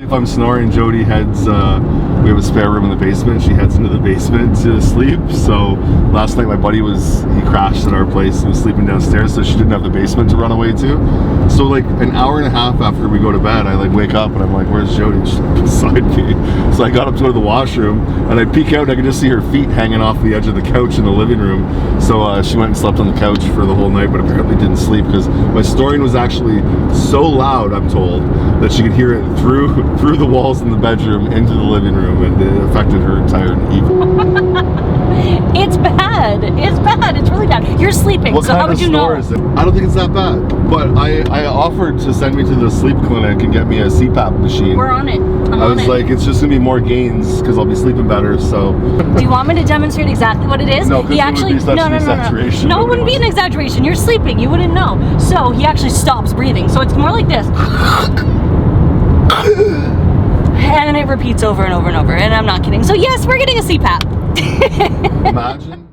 If I'm snoring, Jody heads, we have a spare room in the basement. She heads into the basement to sleep. So last night my buddy he crashed at our place and was sleeping downstairs, so she didn't have the basement to run away to. So like an hour and a half after we go to bed, I like wake up and I'm like, where's Jody? She's like beside me. So I got up to go to the washroom and I peek out and I could just see her feet hanging off the edge of the couch in the living room. So she went and slept on the couch for the whole night, but apparently didn't sleep because my snoring was actually so loud, I'm told, that she could hear it through the walls in the bedroom into the living room, and it affected her entire evening. It's bad. It's bad. It's really bad. You're sleeping, What so kind how would of you snore know? is it? I don't think it's that bad. But I offered to send me to the sleep clinic and get me a CPAP machine. We're on it. I was like, it's just gonna be more gains because I'll be sleeping better. So. Do you want me to demonstrate exactly what it is? No, because it would be such an exaggeration. No, it wouldn't be an exaggeration. You're sleeping. You wouldn't know. So he actually stops breathing. So it's more like this. And it repeats over and over and over. And I'm not kidding. So yes, we're getting a CPAP. Imagine.